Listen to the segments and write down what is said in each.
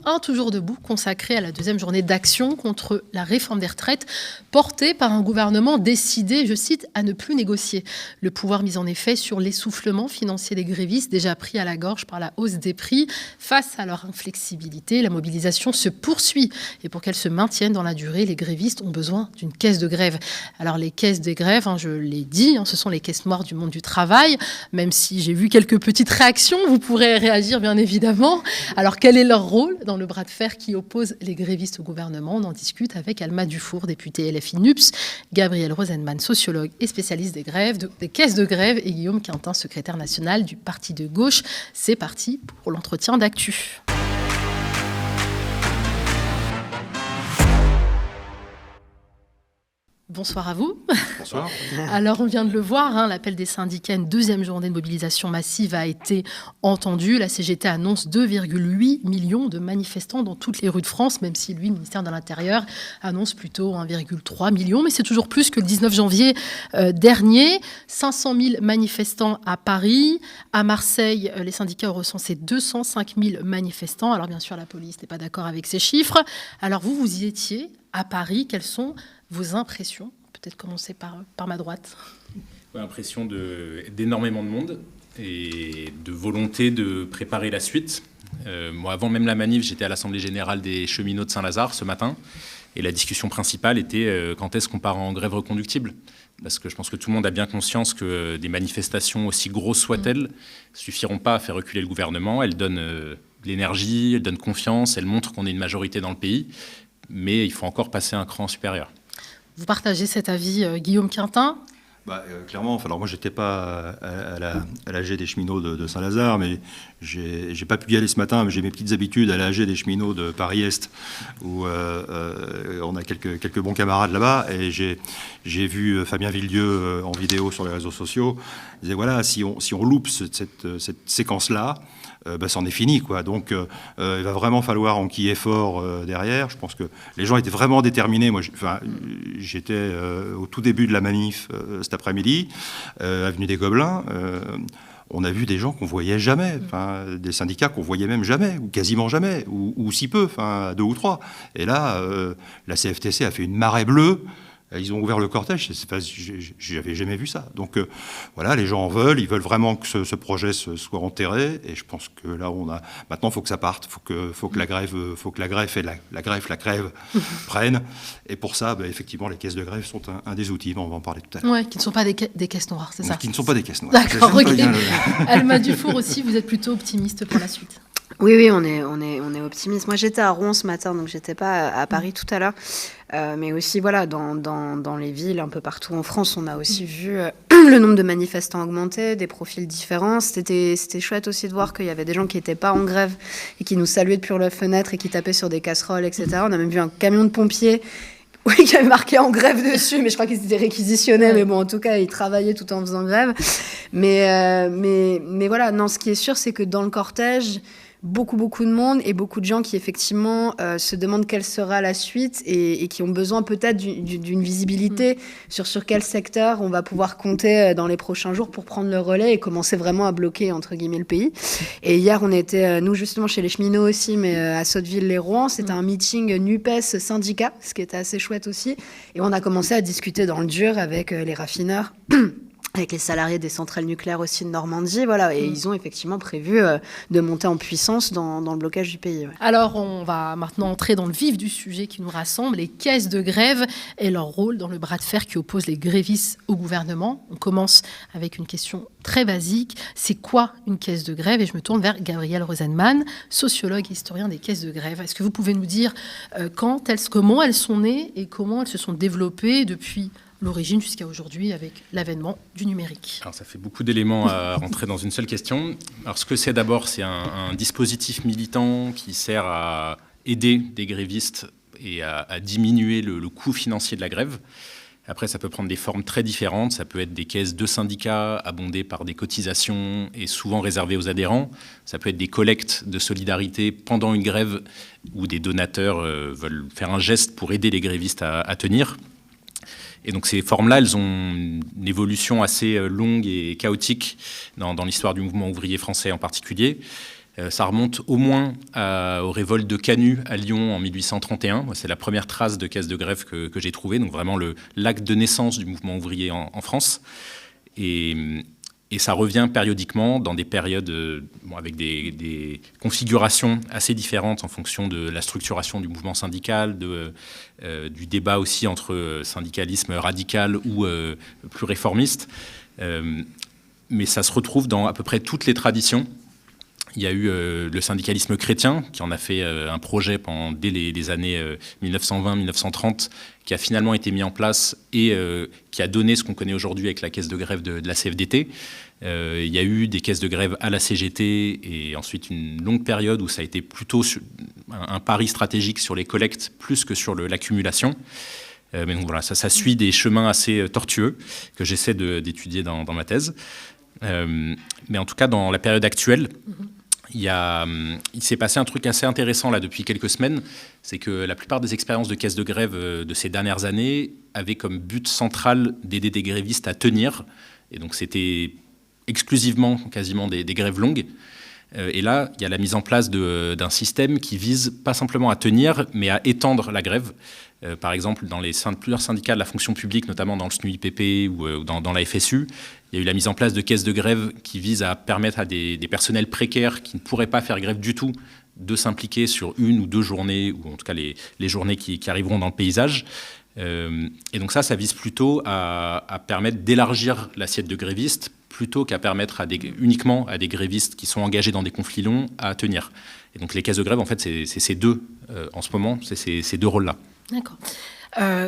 un Toujours debout consacré à la deuxième journée d'action contre la réforme des retraites portée par un gouvernement décidé, je cite, à ne plus négocier. Le pouvoir mis en effet sur l'essoufflement financier des grévistes déjà pris à la gorge par la hausse des prix. Face à leur inflexibilité, la mobilisation se poursuit et pour qu'elle se maintienne dans la durée, les grévistes ont besoin d'une caisse de grève. Alors les caisses de grève, je l'ai dit, ce sont les caisses noires du monde du travail, même si j'ai vu quelques petites réactions, vous pourrez réagir bien évidemment. Alors quel est leur rôle dans le bras de fer qui oppose les grévistes au gouvernement? On en discute avec Alma Dufour, députée LFI NUPS, Gabriel Rosenman, sociologue et spécialiste des grèves, des caisses de grève, et Guillaume Quintin, secrétaire national du Parti de gauche. C'est parti pour l'entretien d'actu. Bonsoir à vous. Bonsoir. Alors, on vient de le voir, l'appel des syndicats, une deuxième journée de mobilisation massive a été entendue. La CGT annonce 2,8 millions de manifestants dans toutes les rues de France, même si, lui, le ministère de l'Intérieur annonce plutôt 1,3 million. Mais c'est toujours plus que le 19 janvier dernier. 500 000 manifestants à Paris. À Marseille, les syndicats ont recensé 205 000 manifestants. Alors, bien sûr, la police n'est pas d'accord avec ces chiffres. Alors, vous y étiez à Paris. Quelles sont vos impressions? Peut-être commencer par ma droite. Impression d'énormément de monde et de volonté de préparer la suite. Moi, avant même la manif, j'étais à l'Assemblée Générale des cheminots de Saint-Lazare ce matin. Et la discussion principale était quand est-ce qu'on part en grève reconductible? Parce que je pense que tout le monde a bien conscience que des manifestations, aussi grosses soient-elles, ne suffiront pas à faire reculer le gouvernement. Elles donnent de l'énergie, elles donnent confiance, elles montrent qu'on est une majorité dans le pays. Mais il faut encore passer un cran supérieur. Vous partagez cet avis, Guillaume Quintin? Clairement, alors moi j'étais pas à l'AG des cheminots de Saint-Lazare, mais j'ai pas pu y aller ce matin, mais j'ai mes petites habitudes à l'AG des cheminots de Paris-Est, où on a quelques bons camarades là-bas, et j'ai vu Fabien Villedieu en vidéo sur les réseaux sociaux. Il disait voilà, si on loupe cette séquence-là, c'en est fini, quoi. Donc, il va vraiment falloir enquiller fort derrière. Je pense que les gens étaient vraiment déterminés. Moi, j'étais au tout début de la manif cet après-midi, avenue des Gobelins. On a vu des gens qu'on voyait jamais, des syndicats qu'on voyait même jamais, ou quasiment jamais, ou si peu, 2 ou 3. Et là, la CFTC a fait une marée bleue. Ils ont ouvert le cortège, j'avais jamais vu ça. Donc voilà, les gens en veulent, ils veulent vraiment que ce projet soit enterré. Et je pense que là, maintenant, il faut que ça parte, faut que la grève et la crève prennent. Et pour ça, effectivement, les caisses de grève sont un des outils. On va en parler tout à l'heure. Oui, qui ne sont pas des caisses noires, c'est ça? Qui ne sont pas des caisses noires. D'accord, ok. Alma Dufour aussi, vous êtes plutôt optimiste pour la suite? Oui, on est optimiste. Moi, j'étais à Rouen ce matin, donc j'étais pas à Paris tout à l'heure. Mais aussi, voilà, dans les villes, un peu partout en France, on a aussi vu le nombre de manifestants augmenter, des profils différents. C'était chouette aussi de voir qu'il y avait des gens qui n'étaient pas en grève et qui nous saluaient depuis leur fenêtre et qui tapaient sur des casseroles, etc. On a même vu un camion de pompiers qui avait marqué en grève dessus, mais je crois qu'ils étaient réquisitionnés. Mais bon, en tout cas, ils travaillaient tout en faisant grève. Mais voilà, non, ce qui est sûr, c'est que dans le cortège, beaucoup de monde et beaucoup de gens qui effectivement se demandent quelle sera la suite et qui ont besoin peut-être d'une visibilité sur quel secteur on va pouvoir compter dans les prochains jours pour prendre le relais et commencer vraiment à bloquer entre guillemets le pays. Et hier on était nous justement chez les cheminots aussi, mais à Sotteville-les-Rouen, c'était un meeting NUPES syndicat, ce qui était assez chouette aussi, et on a commencé à discuter dans le dur avec les raffineurs avec les salariés des centrales nucléaires aussi de Normandie, voilà, et ils ont effectivement prévu de monter en puissance dans le blocage du pays. Ouais. Alors, on va maintenant entrer dans le vif du sujet qui nous rassemble, les caisses de grève et leur rôle dans le bras de fer qui oppose les grévistes au gouvernement. On commence avec une question très basique. C'est quoi une caisse de grève? Et je me tourne vers Gabriel Rosenman, sociologue et historien des caisses de grève. Est-ce que vous pouvez nous dire comment elles sont nées et comment elles se sont développées depuis l'origine jusqu'à aujourd'hui avec l'avènement du numérique? Alors, ça fait beaucoup d'éléments à rentrer dans une seule question. Alors, ce que c'est d'abord, c'est un dispositif militant qui sert à aider des grévistes et à diminuer le coût financier de la grève. Après, ça peut prendre des formes très différentes. Ça peut être des caisses de syndicats abondées par des cotisations et souvent réservées aux adhérents. Ça peut être des collectes de solidarité pendant une grève où des donateurs veulent faire un geste pour aider les grévistes à tenir. Et donc ces formes-là, elles ont une évolution assez longue et chaotique dans l'histoire du mouvement ouvrier français en particulier. Ça remonte au moins aux révoltes de Canut à Lyon en 1831. C'est la première trace de caisse de grève que j'ai trouvée, donc vraiment l'acte de naissance du mouvement ouvrier en France. Et ça revient périodiquement dans des périodes avec des configurations assez différentes en fonction de la structuration du mouvement syndical, du débat aussi entre syndicalisme radical ou plus réformiste. Mais ça se retrouve dans à peu près toutes les traditions. Il y a eu le syndicalisme chrétien qui en a fait un projet dès les années 1920-1930 qui a finalement été mis en place et qui a donné ce qu'on connaît aujourd'hui avec la caisse de grève de la CFDT. Il y a eu des caisses de grève à la CGT et ensuite une longue période où ça a été plutôt un pari stratégique sur les collectes plus que sur l'accumulation. Mais donc voilà, ça suit des chemins assez tortueux que j'essaie d'étudier dans ma thèse. Mais en tout cas, dans la période actuelle, il s'est passé un truc assez intéressant là depuis quelques semaines, c'est que la plupart des expériences de caisse de grève de ces dernières années avaient comme but central d'aider des grévistes à tenir. Et donc c'était exclusivement, quasiment des grèves longues. Et là, il y a la mise en place d'un système qui vise pas simplement à tenir, mais à étendre la grève. Par exemple, dans plusieurs syndicats de la fonction publique, notamment dans le SNUIPP ou dans la FSU, il y a eu la mise en place de caisses de grève qui visent à permettre à des personnels précaires qui ne pourraient pas faire grève du tout de s'impliquer sur 1 ou 2 journées, ou en tout cas les journées qui arriveront dans le paysage. Et donc ça vise plutôt à permettre d'élargir l'assiette de grévistes plutôt qu'à permettre uniquement à des grévistes qui sont engagés dans des conflits longs à tenir. Et donc les caisses de grève, en fait, c'est ces deux, en ce moment, c'est ces deux rôles-là. D'accord.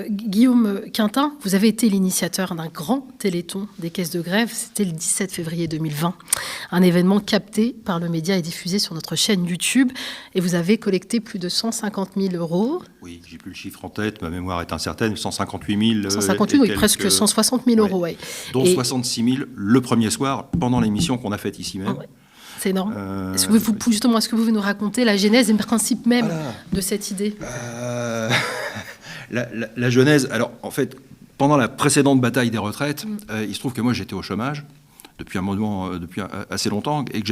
Guillaume Quintin, vous avez été l'initiateur d'un grand téléthon des caisses de grève. C'était le 17 février 2020. Un événement capté par le média et diffusé sur notre chaîne YouTube. Et vous avez collecté plus de 150 000 euros. Oui, j'ai plus le chiffre en tête, ma mémoire est incertaine, 158 000. 158 000, oui, presque 160 000 euros. Ouais. Dont 66 000 le premier soir, pendant l'émission qu'on a faite ici même. Ouais. C'est énorme. Est-ce que vous pouvez nous raconter la genèse et le principe même de cette idée La genèse, alors en fait, pendant la précédente bataille des retraites, il se trouve que moi j'étais au chômage depuis un moment, depuis assez longtemps, et que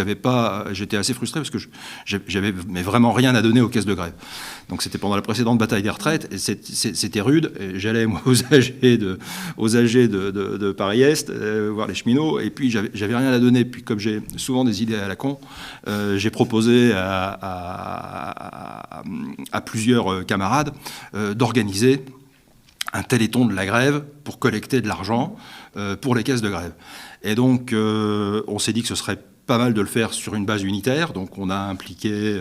j'étais assez frustré parce que j'avais mais vraiment rien à donner aux caisses de grève. Donc c'était pendant la précédente bataille des retraites, et c'était rude. Et j'allais moi aux AG de Paris-Est voir les cheminots, et puis j'avais rien à donner. Puis comme j'ai souvent des idées à la con, j'ai proposé à plusieurs camarades d'organiser un téléthon de la grève pour collecter de l'argent pour les caisses de grève. Et donc, on s'est dit que ce serait pas mal de le faire sur une base unitaire. Donc, on a impliqué,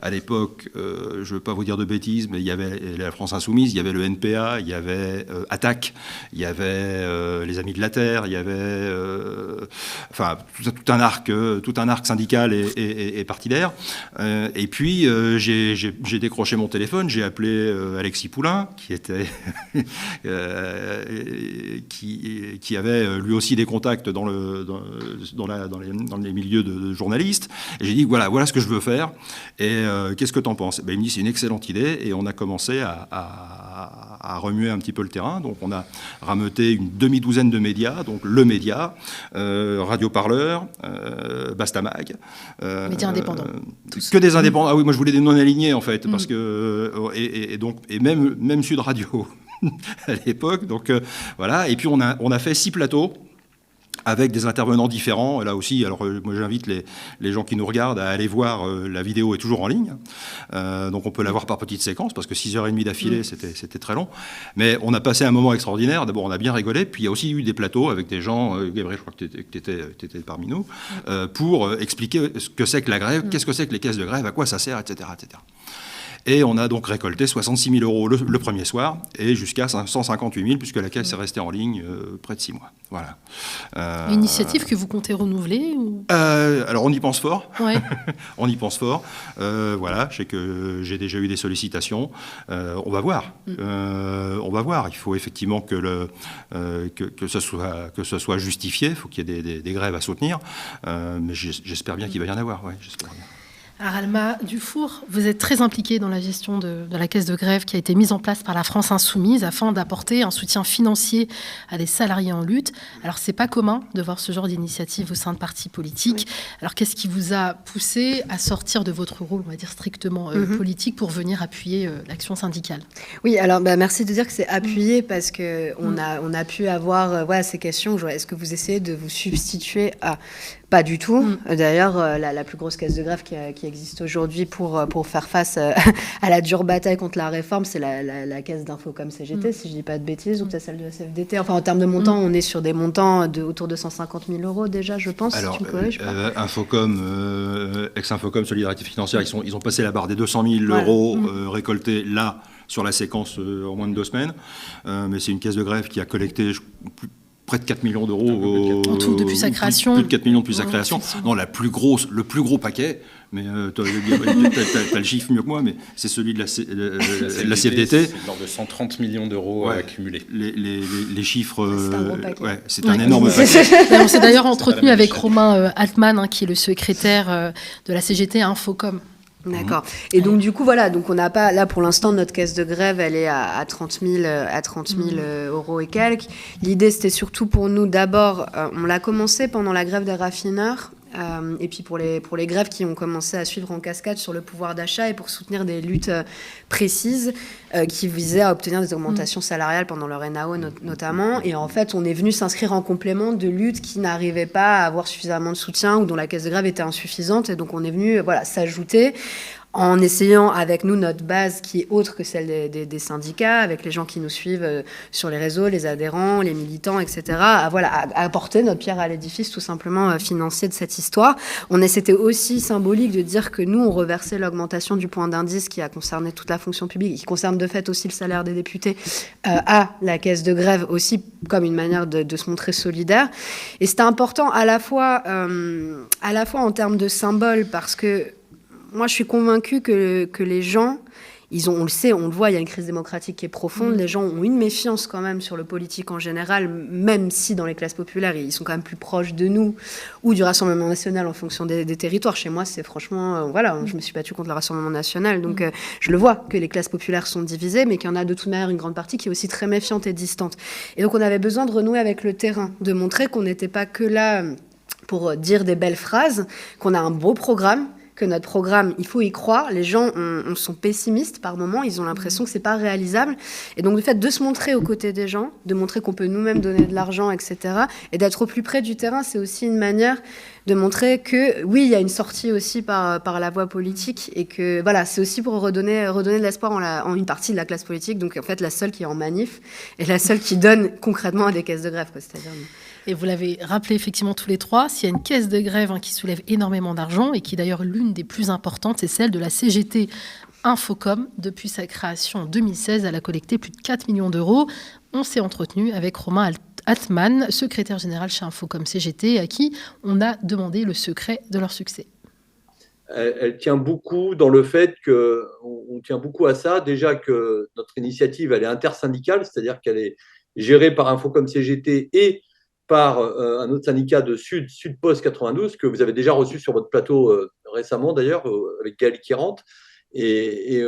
à l'époque, je ne veux pas vous dire de bêtises, mais il y avait la France Insoumise, il y avait le NPA, il y avait Attac, il y avait les Amis de la Terre, il y avait enfin, tout un arc syndical et partidaire. Et puis, j'ai décroché mon téléphone, j'ai appelé Alexis Poulain, qui avait lui aussi des contacts dans les milieux de journalistes, et j'ai dit voilà ce que je veux faire, et qu'est-ce que tu en penses? Il me dit c'est une excellente idée, et on a commencé à remuer un petit peu le terrain. Donc on a rameuté une demi-douzaine de médias, donc Le Média, Radio Parleur, Bastamag. Médias indépendants. Que des indépendants. Ah oui, moi je voulais des non-alignés en fait, parce que et même Sud Radio à l'époque. Donc voilà, et puis on a fait 6 plateaux avec des intervenants différents. Là aussi, alors moi j'invite les gens qui nous regardent à aller voir, la vidéo est toujours en ligne, donc on peut la voir par petites séquences, parce que 6h30 d'affilée, c'était très long, mais on a passé un moment extraordinaire. D'abord on a bien rigolé, puis il y a aussi eu des plateaux avec des gens, Gabriel, je crois que tu étais parmi nous, pour expliquer ce que c'est que la grève, qu'est-ce que c'est que les caisses de grève, à quoi ça sert, etc. Et on a donc récolté 66 000 euros le premier soir, et jusqu'à 158 000, puisque la caisse est restée en ligne près de 6 mois. Voilà. Une initiative que vous comptez renouveler ou... Alors on y pense fort. Ouais. On y pense fort. Voilà, je sais que j'ai déjà eu des sollicitations. On va voir. On va voir. Il faut effectivement que ce soit justifié. Il faut qu'il y ait des grèves à soutenir. Mais j'espère bien qu'il va y en avoir. Ouais, j'espère bien. Aralma Dufour, vous êtes très impliqué dans la gestion de la caisse de grève qui a été mise en place par la France Insoumise afin d'apporter un soutien financier à des salariés en lutte. Alors, c'est pas commun de voir ce genre d'initiative au sein de partis politiques. Oui. Alors, qu'est-ce qui vous a poussé à sortir de votre rôle, on va dire strictement politique, pour venir appuyer l'action syndicale? Oui, alors merci de dire que c'est appuyé parce qu'on a pu avoir ces questions. Est-ce que vous essayez de vous substituer à... Pas du tout. D'ailleurs, la plus grosse caisse de grève qui existe aujourd'hui pour faire face à la dure bataille contre la réforme, c'est la caisse d'Infocom CGT, si je ne dis pas de bêtises, ou peut-être celle de la CFDT. Enfin, en termes de montants, on est sur des montants autour de 150 000 euros déjà, je pense. Alors, si tu me corriges, Infocom, ex-Infocom Solidarité Financière, ils ont passé la barre des 200 000 euros récoltés là, sur la séquence en moins de 2 semaines. Mais c'est une caisse de grève qui a collecté près de 4 millions d'euros en tout depuis sa création. Plus de 4 millions depuis sa création. Non, le plus gros paquet, mais tu as le chiffre mieux que moi, mais c'est celui de la CFDT. C'est l'ordre de 130 millions d'euros accumulés. Les chiffres... C'est un gros paquet. C'est un énorme paquet. On s'est d'ailleurs entretenu avec Romain Altman, qui est le secrétaire de la CGT à Infocom. D'accord. Et donc, du coup, voilà, donc on n'a pas, là, pour l'instant, notre caisse de grève, elle est à 30 000 euros et quelques. L'idée, c'était surtout pour nous, d'abord, on l'a commencé pendant la grève des raffineurs, et puis pour les grèves qui ont commencé à suivre en cascade sur le pouvoir d'achat et pour soutenir des luttes précises qui visaient à obtenir des augmentations salariales pendant le RENAO notamment. Et en fait, on est venu s'inscrire en complément de luttes qui n'arrivaient pas à avoir suffisamment de soutien ou dont la caisse de grève était insuffisante. Et donc, on est venu s'ajouter en essayant avec nous notre base qui est autre que celle des syndicats, avec les gens qui nous suivent sur les réseaux, les adhérents, les militants, etc., à apporter notre pierre à l'édifice tout simplement financier de cette histoire. C'était aussi symbolique de dire que nous, on reversait l'augmentation du point d'indice qui a concerné toute la fonction publique, qui concerne de fait aussi le salaire des députés, à la caisse de grève aussi comme une manière de se montrer solidaire. Et c'était important à la fois en termes de symbole, parce que moi, je suis convaincue que les gens, on le sait, on le voit, il y a une crise démocratique qui est profonde. Les gens ont une méfiance quand même sur le politique en général, même si dans les classes populaires, ils sont quand même plus proches de nous ou du Rassemblement national en fonction des territoires. Chez moi, c'est franchement... je me suis battue contre le Rassemblement national. Donc, je le vois que les classes populaires sont divisées, mais qu'il y en a de toute manière une grande partie qui est aussi très méfiante et distante. Et donc, on avait besoin de renouer avec le terrain, de montrer qu'on n'était pas que là pour dire des belles phrases, qu'on a un beau programme, que notre programme, il faut y croire. Les gens sont pessimistes par moments, ils ont l'impression que c'est pas réalisable. Et donc, le fait de se montrer aux côtés des gens, de montrer qu'on peut nous-mêmes donner de l'argent, etc., et d'être au plus près du terrain, c'est aussi une manière de montrer que, oui, il y a une sortie aussi par la voie politique, et que, c'est aussi pour redonner de l'espoir en une partie de la classe politique, donc en fait, la seule qui est en manif, et la seule qui donne concrètement à des caisses de grève, c'est-à-dire... Et vous l'avez rappelé effectivement tous les trois, s'il y a une caisse de grève qui soulève énormément d'argent et qui est d'ailleurs l'une des plus importantes, c'est celle de la CGT Infocom. Depuis sa création en 2016, elle a collecté plus de 4 millions d'euros. On s'est entretenu avec Romain Altman, secrétaire général chez Infocom CGT, à qui on a demandé le secret de leur succès. Elle tient beaucoup dans le fait qu'on tient beaucoup à ça. Déjà que notre initiative, elle est intersyndicale, c'est-à-dire qu'elle est gérée par Infocom CGT et par un autre syndicat de Sud-Post 92, que vous avez déjà reçu sur votre plateau récemment d'ailleurs, avec Gaël Quirante. Et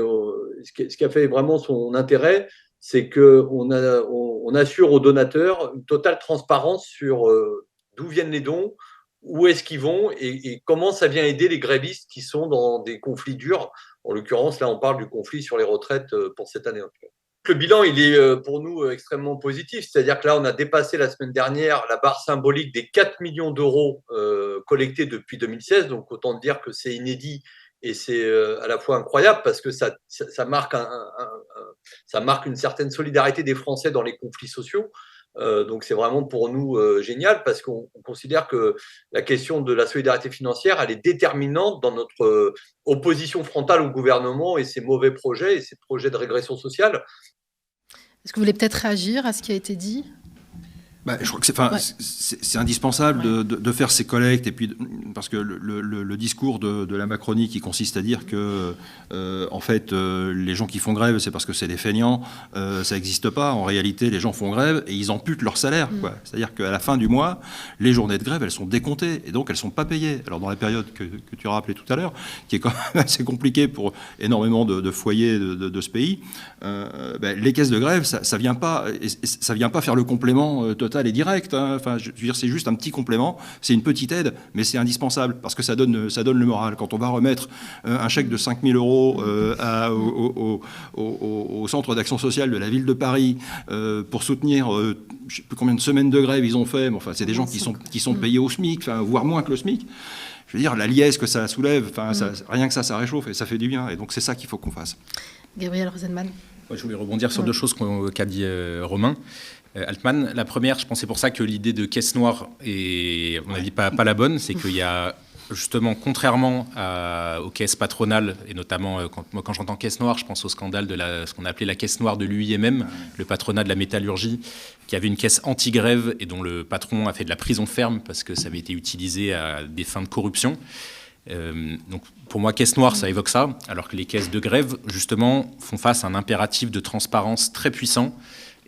ce qui a fait vraiment son intérêt, c'est qu'on assure aux donateurs une totale transparence sur d'où viennent les dons, où est-ce qu'ils vont et comment ça vient aider les grévistes qui sont dans des conflits durs. En l'occurrence, là, on parle du conflit sur les retraites pour cette année. Le bilan, il est pour nous extrêmement positif. C'est-à-dire que là, on a dépassé la semaine dernière la barre symbolique des 4 millions d'euros collectés depuis 2016. Donc, autant dire que c'est inédit et c'est à la fois incroyable parce que ça marque ça marque une certaine solidarité des Français dans les conflits sociaux. Donc, c'est vraiment pour nous génial parce qu'on considère que la question de la solidarité financière, elle est déterminante dans notre opposition frontale au gouvernement et ses mauvais projets et ses projets de régression sociale. Est-ce que vous voulez peut-être réagir à ce qui a été dit ? Je crois que c'est indispensable de faire ces collectes, et puis parce que le discours de la Macronie qui consiste à dire que en fait les gens qui font grève c'est parce que c'est des feignants, ça n'existe pas. En réalité, les gens font grève et ils amputent leur salaire. C'est-à-dire qu'à la fin du mois, les journées de grève elles sont décomptées et donc elles sont pas payées. Alors dans la période que tu as rappelé tout à l'heure, qui est quand même assez compliquée pour énormément de foyers de ce pays, les caisses de grève ça vient pas faire le complément total et direct. Enfin, je veux dire, c'est juste un petit complément, c'est une petite aide, mais c'est indispensable parce que ça donne le moral. Quand on va remettre un chèque de 5 000 € au centre d'action sociale de la ville de Paris pour soutenir, je ne sais plus combien de semaines de grève ils ont fait, mais enfin, c'est des gens qui sont payés au SMIC, voire moins que le SMIC. Je veux dire, la liesse que ça soulève, rien que ça réchauffe et ça fait du bien. Et donc, c'est ça qu'il faut qu'on fasse. Gabriel Rosenman. Je voulais rebondir sur deux choses qu'a dit Romain Altman. La première, je pense, c'est pour ça que l'idée de caisse noire est, à mon avis, pas la bonne. C'est qu'il y a justement, contrairement aux caisses patronales, et notamment quand j'entends caisse noire, je pense au scandale de ce qu'on a appelé la caisse noire de l'UIMM, le patronat de la métallurgie, qui avait une caisse anti-grève et dont le patron a fait de la prison ferme parce que ça avait été utilisé à des fins de corruption. Donc pour moi, caisse noire, ça évoque ça, alors que les caisses de grève, justement, font face à un impératif de transparence très puissant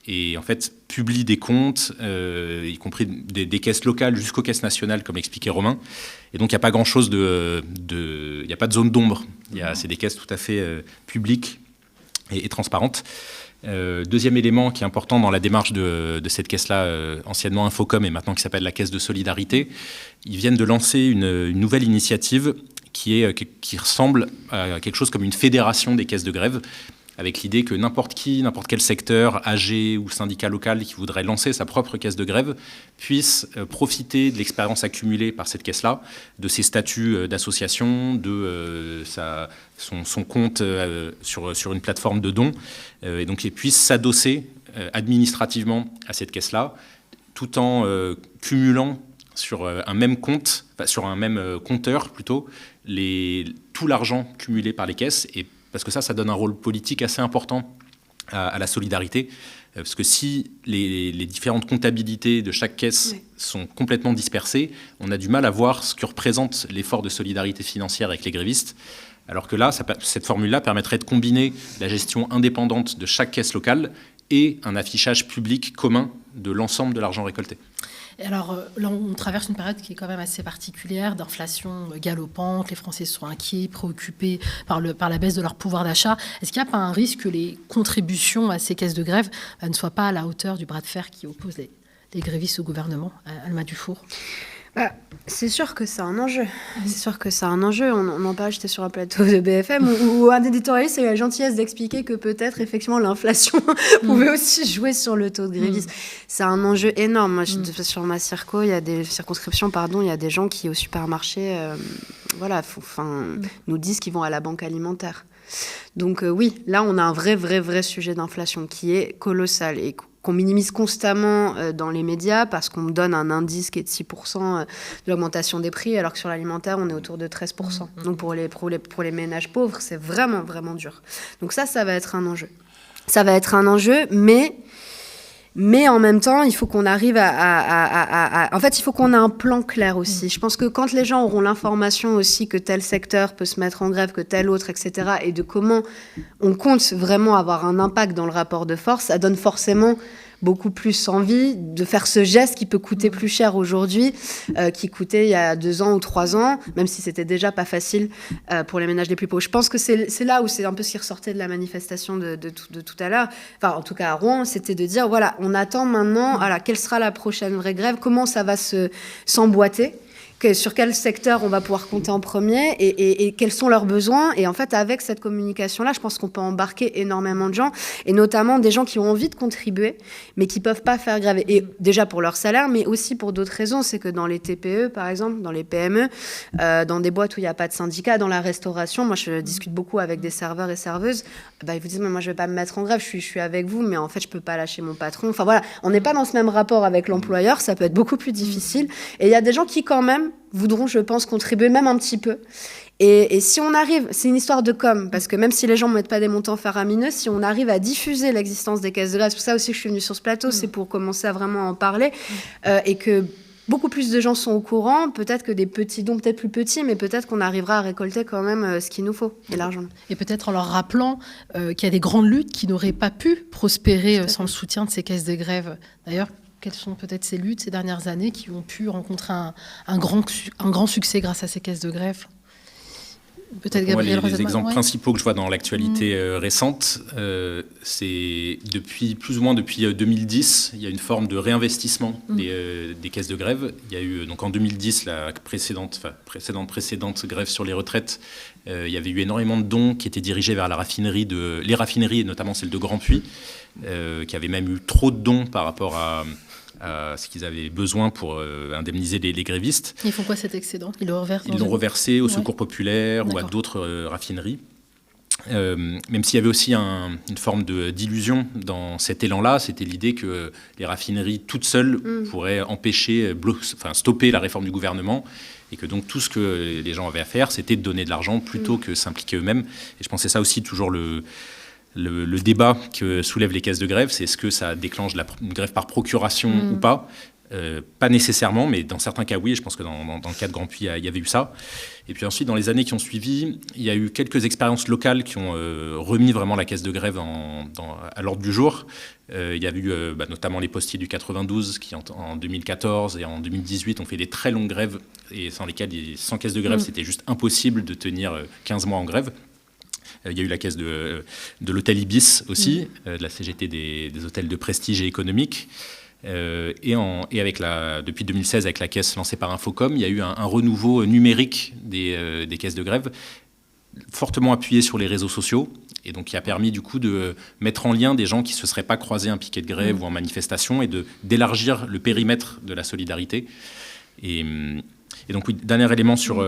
et en fait publient des comptes, y compris des caisses locales jusqu'aux caisses nationales, comme l'expliquait Romain. Et donc il n'y a pas grand-chose il n'y a pas de zone d'ombre. C'est des caisses tout à fait publiques et transparentes. Deuxième élément qui est important dans la démarche de cette caisse-là, anciennement Infocom et maintenant qui s'appelle la Caisse de Solidarité, ils viennent de lancer une nouvelle initiative qui ressemble à quelque chose comme une fédération des caisses de grève, avec l'idée que n'importe quel secteur, AG ou syndicat local qui voudrait lancer sa propre caisse de grève puisse profiter de l'expérience accumulée par cette caisse-là, de ses statuts d'association, de son compte sur une plateforme de dons, et donc il puisse s'adosser administrativement à cette caisse-là, tout en cumulant sur un même compte, sur un même compteur plutôt, tout l'argent cumulé par les caisses, et parce que ça donne un rôle politique assez important à la solidarité. Parce que si les différentes comptabilités de chaque caisse sont complètement dispersées, on a du mal à voir ce que représente l'effort de solidarité financière avec les grévistes. Alors que là, cette formule-là permettrait de combiner la gestion indépendante de chaque caisse locale et un affichage public commun de l'ensemble de l'argent récolté. Et alors là, on traverse une période qui est quand même assez particulière, d'inflation galopante, les Français sont inquiets, préoccupés par la baisse de leur pouvoir d'achat. Est-ce qu'il n'y a pas un risque que les contributions à ces caisses de grève ne soient pas à la hauteur du bras de fer qui oppose les grévistes au gouvernement? Alma Dufour. C'est sûr que c'est un enjeu. C'est sûr que c'est un enjeu. On en parlait, j'étais sur un plateau de BFM où un éditorialiste a eu la gentillesse d'expliquer que peut-être, effectivement, l'inflation pouvait aussi jouer sur le taux de grévistes. C'est un enjeu énorme. Moi, sur ma circonscription, il y a des gens qui, au supermarché, nous disent qu'ils vont à la banque alimentaire. Donc oui, là, on a un vrai sujet d'inflation qui est colossal et qu'on minimise constamment dans les médias parce qu'on me donne un indice qui est de 6% de l'augmentation des prix, alors que sur l'alimentaire, on est autour de 13%. Donc pour les ménages pauvres, c'est vraiment dur. Donc ça va être un enjeu. Ça va être un enjeu, mais en même temps, il faut qu'on arrive en fait, il faut qu'on ait un plan clair aussi. Je pense que quand les gens auront l'information aussi que tel secteur peut se mettre en grève, que tel autre, etc., et de comment on compte vraiment avoir un impact dans le rapport de force, ça donne forcément beaucoup plus envie de faire ce geste qui peut coûter plus cher aujourd'hui, qui coûtait il y a 2 ans ou 3 ans, même si c'était déjà pas facile pour les ménages les plus pauvres. Je pense que c'est là où c'est un peu ce qui ressortait de la manifestation de tout à l'heure, enfin en tout cas à Rouen, c'était de dire voilà, on attend maintenant, quelle sera la prochaine vraie grève, comment ça va s'emboîter, sur quel secteur on va pouvoir compter en premier et quels sont leurs besoins. Et en fait, avec cette communication-là, je pense qu'on peut embarquer énormément de gens, et notamment des gens qui ont envie de contribuer, mais qui ne peuvent pas faire grève. Et déjà pour leur salaire, mais aussi pour d'autres raisons. C'est que dans les TPE, par exemple, dans les PME, dans des boîtes où il n'y a pas de syndicat, dans la restauration, moi je discute beaucoup avec des serveurs et serveuses, ils vous disent mais moi je ne vais pas me mettre en grève, je suis avec vous, mais en fait je ne peux pas lâcher mon patron. Enfin voilà, on n'est pas dans ce même rapport avec l'employeur, ça peut être beaucoup plus difficile. Et il y a des gens qui quand même voudront, je pense, contribuer même un petit peu. Et si on arrive, c'est une histoire de com, parce que même si les gens ne mettent pas des montants faramineux, si on arrive à diffuser l'existence des caisses de grève, c'est pour ça aussi que je suis venue sur ce plateau, c'est pour commencer à vraiment en parler, et que beaucoup plus de gens sont au courant, peut-être que des petits dons, peut-être plus petits, mais peut-être qu'on arrivera à récolter quand même ce qu'il nous faut, et l'argent. Et peut-être en leur rappelant qu'il y a des grandes luttes qui n'auraient pas pu prospérer sans le soutien de ces caisses de grève. D'ailleurs, quelles sont peut-être ces luttes ces dernières années qui ont pu rencontrer un grand succès grâce à ces caisses de grève? Peut-être Gabriel Rosetman. Les exemples principaux que je vois dans l'actualité récente, c'est plus ou moins depuis 2010, il y a une forme de réinvestissement des caisses de grève. Il y a eu donc en 2010 la précédente grève sur les retraites. Il y avait eu énormément de dons qui étaient dirigés vers les raffineries, et notamment celle de Grand Puy, qui avaient même eu trop de dons par rapport à ce qu'ils avaient besoin pour indemniser les grévistes. Ils font quoi cet excédent? Ils l'ont reversé au Secours populaire ou à d'autres raffineries. Même s'il y avait aussi une forme d'illusion dans cet élan-là, c'était l'idée que les raffineries toutes seules pourraient stopper la réforme du gouvernement, et que donc tout ce que les gens avaient à faire, c'était de donner de l'argent plutôt que s'impliquer eux-mêmes. Et je pensais ça aussi toujours le débat que soulèvent les caisses de grève, c'est est-ce que ça déclenche une grève par procuration ou pas? Pas nécessairement, mais dans certains cas, oui. Et je pense que dans le cas de Grand Puy, il y avait eu ça. Et puis ensuite, dans les années qui ont suivi, il y a eu quelques expériences locales qui ont remis vraiment la caisse de grève à l'ordre du jour. Il y a eu notamment les postiers du 92 qui, en 2014 et en 2018, ont fait des très longues grèves, et sans caisse de grève, c'était juste impossible de tenir 15 mois en grève. Il y a eu la caisse de l'hôtel Ibis aussi, de la CGT des hôtels de prestige et économique. Et depuis 2016, avec la caisse lancée par Infocom, il y a eu un renouveau numérique des caisses de grève, fortement appuyé sur les réseaux sociaux, et donc qui a permis du coup de mettre en lien des gens qui ne se seraient pas croisés un piquet de grève ou en manifestation, et d'élargir le périmètre de la solidarité. Et donc, oui, dernier élément sur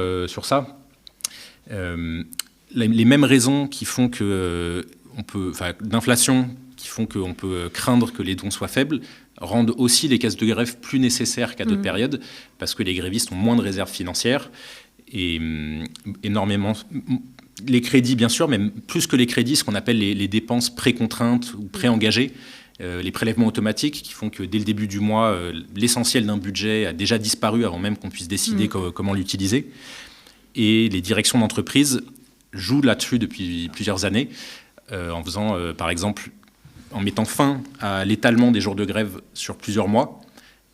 ça. Les mêmes raisons qui font d'inflation, qui font qu'on peut craindre que les dons soient faibles, rendent aussi les caisses de grève plus nécessaires qu'à d'autres périodes, parce que les grévistes ont moins de réserves financières, et énormément... Les crédits, bien sûr, mais plus que les crédits, ce qu'on appelle les dépenses pré-contraintes ou pré-engagées, les prélèvements automatiques qui font que dès le début du mois, l'essentiel d'un budget a déjà disparu avant même qu'on puisse décider comment l'utiliser. Et les directions d'entreprise jouent là-dessus depuis plusieurs années, en faisant, par exemple, en mettant fin à l'étalement des jours de grève sur plusieurs mois.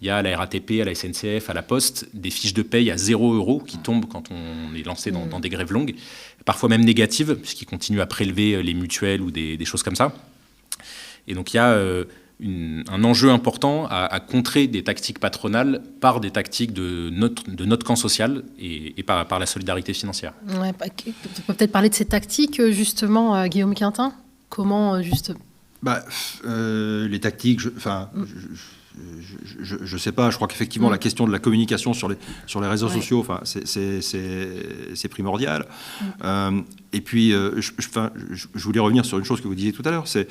Il y a à la RATP, à la SNCF, à la Poste, des fiches de paye à 0 € qui tombent quand on est lancé dans des grèves longues, parfois même négatives, puisqu'ils continuent à prélever les mutuelles ou des choses comme ça. Et donc il y a un enjeu important à contrer des tactiques patronales par des tactiques de notre camp social et par la solidarité financière. Ouais, tu peux peut-être parler de ces tactiques, justement, Guillaume Quintin. Comment, juste... Les tactiques, je sais pas, je crois qu'effectivement la question de la communication sur les réseaux sociaux, c'est primordial. Et puis, je voulais revenir sur une chose que vous disiez tout à l'heure, c'est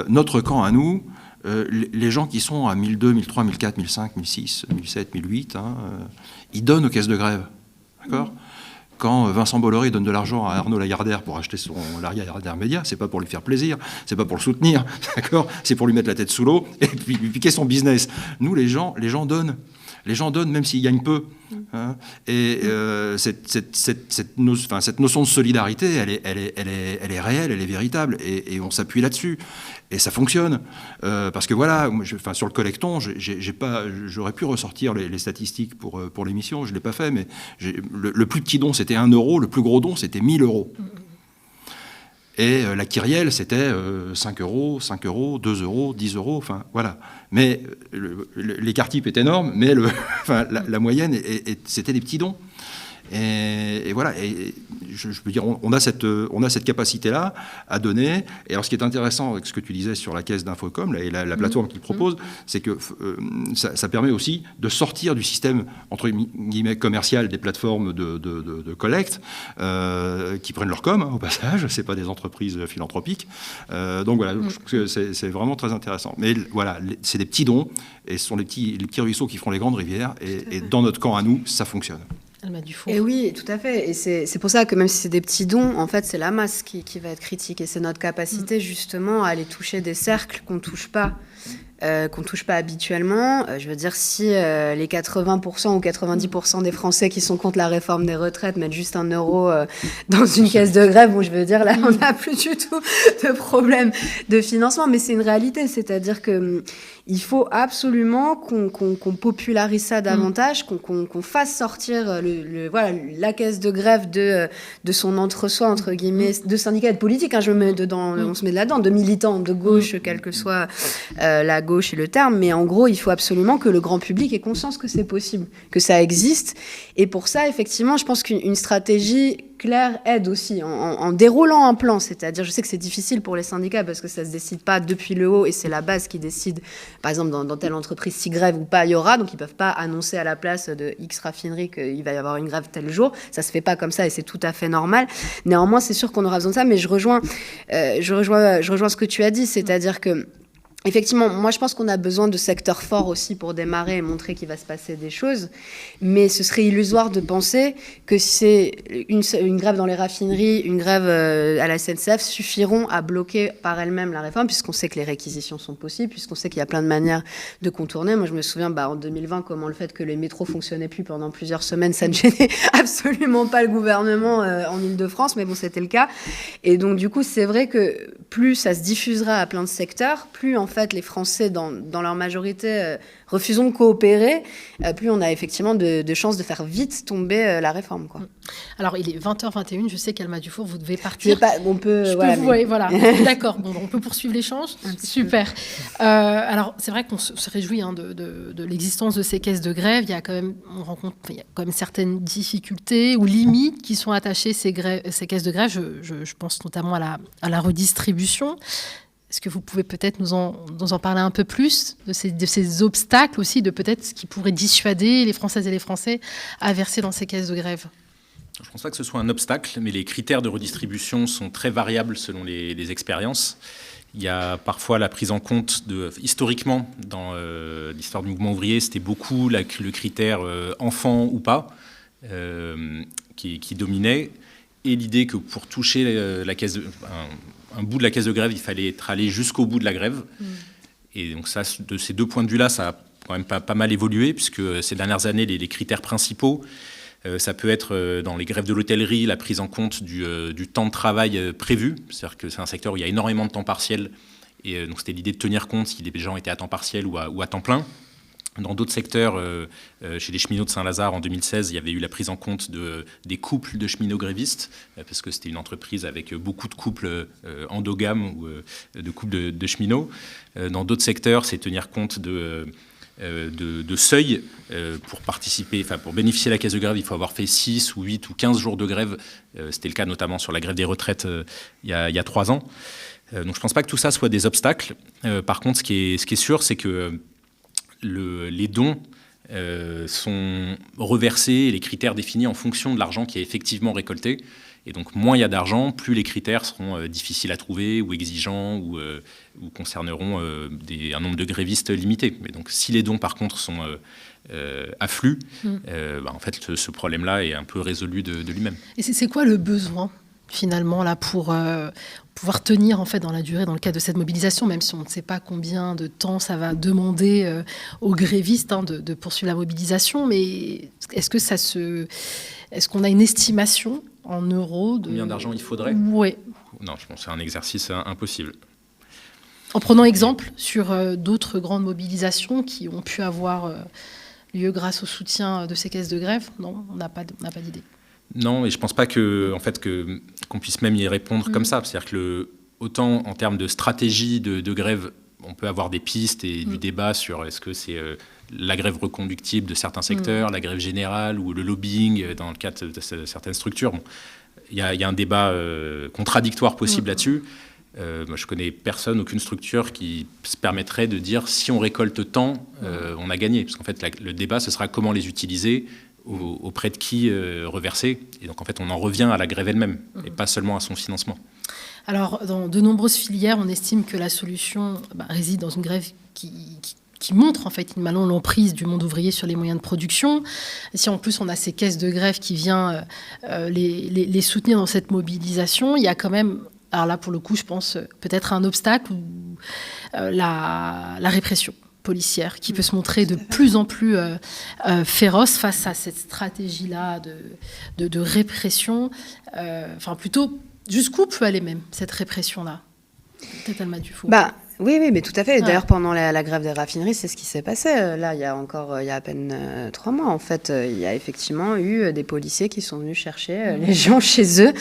notre camp à nous, les gens qui sont à 1002, 1003, 1004, 1005, 1006, 1007, 1008, ils donnent aux caisses de grève, d'accord ? Quand Vincent Bolloré donne de l'argent à Arnaud Lagardère pour acheter son Lagardère Média, c'est pas pour lui faire plaisir, c'est pas pour le soutenir, d'accord ? C'est pour lui mettre la tête sous l'eau et puis piquer son business. Nous, les gens donnent. Les gens donnent même s'ils gagnent peu. Hein. Et cette notion de solidarité, elle est réelle, elle est véritable, et on s'appuie là-dessus. Et ça fonctionne. Parce que voilà, sur le collecton, j'aurais pu ressortir les statistiques pour l'émission, je ne l'ai pas fait, mais le plus petit don, c'était 1 €, le plus gros don, c'était 1 000 €. Et la Kyrielle, c'était 5 €, 5 €, 2 €, 10 €, enfin voilà. Mais l'écart type est énorme, mais la moyenne, c'était des petits dons. Et voilà, et je peux dire, on a cette capacité-là à donner. Et alors, ce qui est intéressant avec ce que tu disais sur la caisse d'Infocom et la plateforme qu'il propose, c'est que ça permet aussi de sortir du système, entre guillemets, commercial des plateformes de collecte, qui prennent leur com, au passage, c'est pas des entreprises philanthropiques. Donc voilà, je trouve que c'est vraiment très intéressant. Mais voilà, c'est des petits dons, et ce sont les petits ruisseaux qui font les grandes rivières, et dans notre camp à nous, ça fonctionne. Alma Dufour. Et oui, tout à fait. Et c'est pour ça que même si c'est des petits dons, en fait, c'est la masse qui va être critique. Et c'est notre capacité, justement, à aller toucher des cercles qu'on ne touche pas habituellement. Je veux dire, si les 80% ou 90% des Français qui sont contre la réforme des retraites mettent juste 1 euro dans une caisse de grève, bon, je veux dire, là, on n'a plus du tout de problème de financement. Mais c'est une réalité, c'est-à-dire que il faut absolument qu'on popularise ça davantage, qu'on fasse sortir la caisse de grève de son entre-soi, entre guillemets, de syndicats et de politique. Hein, on se met là-dedans, de militants de gauche, quelle que soit la gauche et le terme. Mais en gros, il faut absolument que le grand public ait conscience que c'est possible, que ça existe. Et pour ça, effectivement, je pense qu'une stratégie claire aide aussi en déroulant un plan. C'est-à-dire, je sais que c'est difficile pour les syndicats parce que ça ne se décide pas depuis le haut et c'est la base qui décide, par exemple, dans telle entreprise, si grève ou pas il y aura. Donc, ils ne peuvent pas annoncer à la place de X raffinerie qu'il va y avoir une grève tel jour. Ça ne se fait pas comme ça et c'est tout à fait normal. Néanmoins, c'est sûr qu'on aura besoin de ça, mais je rejoins ce que tu as dit, c'est-à-dire que effectivement, moi je pense qu'on a besoin de secteurs forts aussi pour démarrer et montrer qu'il va se passer des choses, mais ce serait illusoire de penser que c'est une grève dans les raffineries, une grève à la SNCF suffiront à bloquer par elles-mêmes la réforme, puisqu'on sait que les réquisitions sont possibles, puisqu'on sait qu'il y a plein de manières de contourner. Moi je me souviens en 2020 comment le fait que les métros fonctionnaient plus pendant plusieurs semaines, ça ne gênait absolument pas le gouvernement en Ile-de-France, mais bon c'était le cas. Et donc du coup c'est vrai que plus ça se diffusera à plein de secteurs, plus en fait les Français dans leur majorité refusons de coopérer, plus on a effectivement de chances de faire vite tomber la réforme, quoi. Alors, il est 20h21, je sais qu'Alma Dufour, vous devez partir. On peut... Voilà. D'accord, bon, on peut poursuivre l'échange. Super. Alors, c'est vrai qu'on se réjouit de l'existence de ces caisses de grève. Il y a quand même certaines difficultés ou limites qui sont attachées à ces caisses de grève. Je pense notamment à la redistribution. Est-ce que vous pouvez peut-être nous en parler un peu plus de ces obstacles aussi, de peut-être ce qui pourrait dissuader les Françaises et les Français à verser dans ces caisses de grève ? Je ne pense pas que ce soit un obstacle, mais les critères de redistribution sont très variables selon les expériences. Il y a parfois la prise en compte historiquement, dans l'histoire du mouvement ouvrier, c'était beaucoup le critère enfant ou pas qui dominait, et l'idée que pour toucher un bout de la caisse de grève, il fallait être allé jusqu'au bout de la grève. Et donc ça, de ces deux points de vue-là, ça a quand même pas mal évolué, puisque ces dernières années, les critères principaux, ça peut être dans les grèves de l'hôtellerie, la prise en compte du temps de travail prévu. C'est-à-dire que c'est un secteur où il y a énormément de temps partiel. Et donc c'était l'idée de tenir compte si les gens étaient à temps partiel ou à temps plein. Dans d'autres secteurs, chez les cheminots de Saint-Lazare, en 2016, il y avait eu la prise en compte des couples de cheminots grévistes, parce que c'était une entreprise avec beaucoup de couples endogames ou de couples de cheminots. Dans d'autres secteurs, c'est tenir compte de seuil pour participer, pour bénéficier de la caisse de grève, il faut avoir fait 6 ou 8 ou 15 jours de grève. C'était le cas notamment sur la grève des retraites il y a 3 ans. Donc je ne pense pas que tout ça soit des obstacles. Par contre, ce qui est sûr, c'est que les dons sont reversés et les critères définis en fonction de l'argent qui est effectivement récolté. Et donc, moins il y a d'argent, plus les critères seront difficiles à trouver ou exigeants ou concerneront un nombre de grévistes limité. Mais donc, si les dons, par contre, sont afflux, en fait, ce problème-là est un peu résolu de lui-même. Et c'est quoi le besoin, finalement, là, pour pouvoir tenir, en fait, dans la durée, dans le cadre de cette mobilisation, même si on ne sait pas combien de temps ça va demander aux grévistes de poursuivre la mobilisation, mais est-ce qu'on a une estimation en euros combien d'argent il faudrait ? Oui. Non, je pense que c'est un exercice impossible. En prenant exemple sur d'autres grandes mobilisations qui ont pu avoir lieu grâce au soutien de ces caisses de grève, non, on n'a pas d'idée. Non, et je ne pense pas qu'on puisse même y répondre comme ça. C'est-à-dire que autant en termes de stratégie de grève, on peut avoir des pistes et du débat sur est-ce que c'est la grève reconductible de certains secteurs, la grève générale ou le lobbying dans le cadre de certaines structures. Bon, y a un débat contradictoire possible là-dessus. Moi, je connais aucune structure qui se permettrait de dire si on récolte tant, on a gagné. Parce qu'en fait, le débat, ce sera comment les utiliser, auprès de qui reverser. Et donc, en fait, on en revient à la grève elle-même et pas seulement à son financement. Alors, dans de nombreuses filières, on estime que la solution réside dans une grève qui qui montre en fait maintenant l'emprise du monde ouvrier sur les moyens de production. Et si en plus on a ces caisses de grève qui viennent les soutenir dans cette mobilisation, il y a quand même, alors là pour le coup je pense peut-être un obstacle, ou la répression policière qui peut se montrer de plus en plus féroce face à cette stratégie-là de répression. Enfin plutôt, jusqu'où peut aller même cette répression-là? Peut-être Alma Dufault. Oui, mais tout à fait. D'ailleurs, pendant la grève des raffineries, c'est ce qui s'est passé. Là, il y a à peine 3 mois, en fait, il y a effectivement eu des policiers qui sont venus chercher les gens chez eux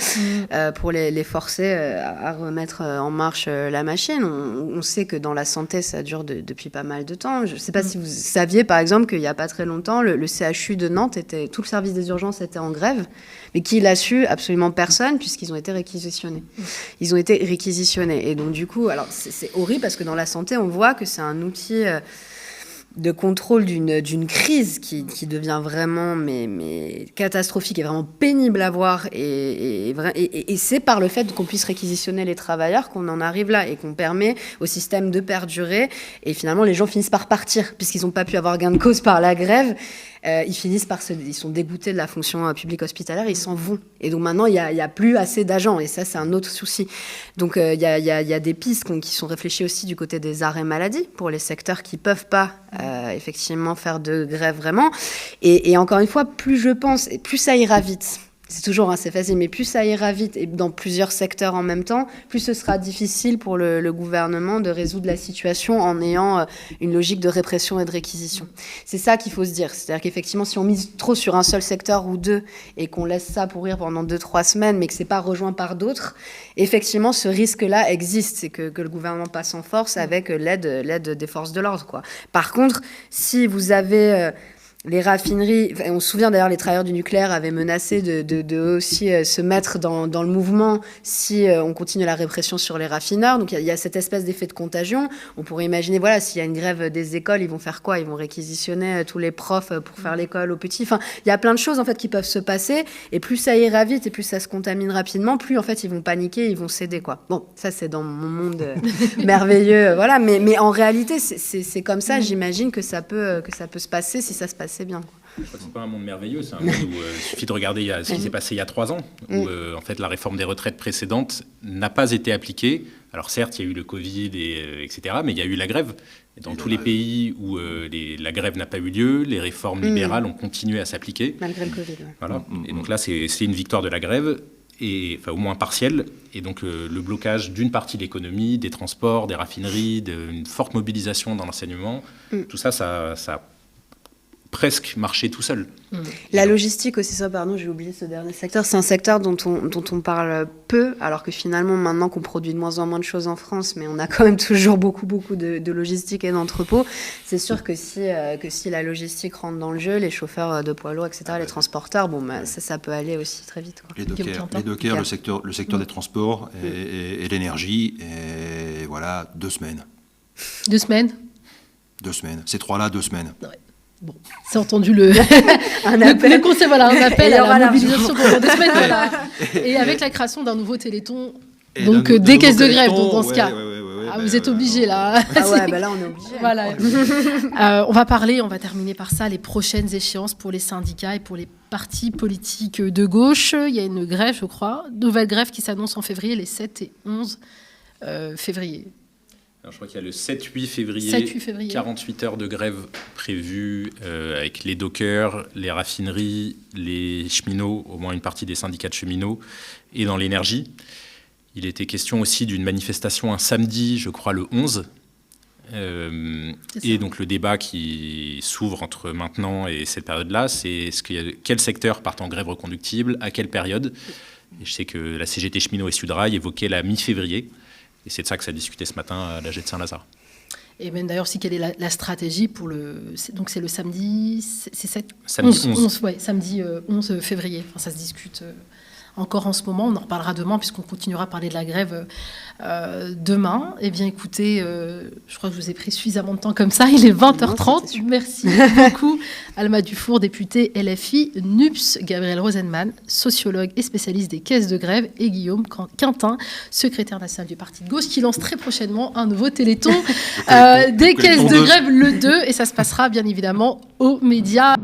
pour les forcer à remettre en marche la machine. On sait que dans la santé, ça dure depuis pas mal de temps. Je ne sais pas si vous saviez, par exemple, qu'il n'y a pas très longtemps, le CHU de Nantes, tout le service des urgences était en grève. Mais qui l'a su? Absolument personne, puisqu'ils ont été réquisitionnés. Ils ont été réquisitionnés. Et donc, du coup, alors c'est horrible parce que dans la santé, on voit que c'est un outil de contrôle d'une crise qui devient vraiment mais catastrophique et vraiment pénible à voir. Et c'est par le fait qu'on puisse réquisitionner les travailleurs qu'on en arrive là et qu'on permet au système de perdurer. Et finalement, les gens finissent par partir, puisqu'ils n'ont pas pu avoir gain de cause par la grève. Ils finissent ils sont dégoûtés de la fonction publique hospitalière, ils s'en vont. Et donc maintenant, il n'y a plus assez d'agents, et ça, c'est un autre souci. Donc il y a des pistes qui sont réfléchies aussi du côté des arrêts maladie, pour les secteurs qui ne peuvent pas effectivement faire de grève vraiment. Et encore une fois, plus je pense, et plus ça ira vite. C'est toujours c'est facile, mais plus ça ira vite et dans plusieurs secteurs en même temps, plus ce sera difficile pour le gouvernement de résoudre la situation en ayant une logique de répression et de réquisition. C'est ça qu'il faut se dire. C'est-à-dire qu'effectivement, si on mise trop sur un seul secteur ou deux et qu'on laisse ça pourrir pendant 2-3 semaines, mais que c'est pas rejoint par d'autres, effectivement, ce risque-là existe. C'est que le gouvernement passe en force avec l'aide des forces de l'ordre, quoi. Par contre, si vous avez... les raffineries, on se souvient d'ailleurs, les travailleurs du nucléaire avaient menacé de aussi se mettre dans le mouvement si on continue la répression sur les raffineurs. Donc il y a cette espèce d'effet de contagion. On pourrait imaginer, voilà, s'il y a une grève des écoles, ils vont faire quoi? Ils vont réquisitionner tous les profs pour faire l'école aux petits. Enfin, il y a plein de choses en fait qui peuvent se passer. Et plus ça ira vite et plus ça se contamine rapidement, plus en fait ils vont paniquer, ils vont céder, quoi. Bon, ça c'est dans mon monde merveilleux, voilà. Mais en réalité, c'est comme ça. J'imagine que ça peut se passer si ça se passe. C'est bien. C'est pas un monde merveilleux, c'est un monde où il suffit de regarder ce qui s'est passé il y a 3 ans, où en fait la réforme des retraites précédente n'a pas été appliquée. Alors certes, il y a eu le Covid, etc., mais il y a eu la grève. Et dans tous les pays où la grève n'a pas eu lieu, les réformes libérales ont continué à s'appliquer. Malgré le Covid. Ouais. Voilà. Et donc là, c'est une victoire de la grève, enfin au moins partielle. Et donc le blocage d'une partie de l'économie, des transports, des raffineries, d'une forte mobilisation dans l'enseignement, tout ça, ça a presque marché tout seul. La logistique aussi, ça, pardon, j'ai oublié ce dernier secteur. C'est un secteur dont on parle peu, alors que finalement, maintenant qu'on produit de moins en moins de choses en France, mais on a quand même toujours beaucoup de logistique et d'entrepôts, c'est sûr que si la logistique rentre dans le jeu, les chauffeurs de poids lourds, etc., les transporteurs, ça peut aller aussi très vite, quoi. Les dockers, le secteur des transports et l'énergie, et voilà, 2 semaines. 2 semaines 2 semaines. Ces 3-là, 2 semaines. Ouais. Bon, c'est entendu le appel. Le conseil, voilà, un appel à la mobilisation pendant 2 semaines. Voilà. Et avec la création d'un nouveau Téléthon, donc des caisses de grève, donc dans ce cas. Vous êtes obligés là. Là on est obligés. Voilà. On va terminer par ça, les prochaines échéances pour les syndicats et pour les partis politiques de gauche. Il y a une grève, je crois, nouvelle grève qui s'annonce en février, les 7 et 11 février. Alors, je crois qu'il y a le 7-8 février, 48 heures de grève prévues avec les dockers, les raffineries, les cheminots, au moins une partie des syndicats de cheminots, et dans l'énergie. Il était question aussi d'une manifestation un samedi, je crois le 11. Et donc le débat qui s'ouvre entre maintenant et cette période-là, c'est quel secteur part en grève reconductible, à quelle période. Et je sais que la CGT Cheminot et Sudrail évoquaient la mi-février. Et c'est de ça que ça a discuté ce matin à l'AG de Saint-Lazare. Et même d'ailleurs aussi, quelle est la stratégie pour donc c'est le samedi, c'est samedi 11. Samedi 11 février. Enfin, ça se discute encore en ce moment. On en reparlera demain puisqu'on continuera à parler de la grève demain. Eh bien, écoutez, je crois que je vous ai pris suffisamment de temps comme ça. Il est 20h30. Merci beaucoup, Alma Dufour, députée LFI NUPS, Gabriel Rosenman, sociologue et spécialiste des caisses de grève, et Guillaume Quintin, secrétaire national du Parti de gauche, qui lance très prochainement un nouveau téléthon des caisses de grève, le 2, et ça se passera bien évidemment aux médias.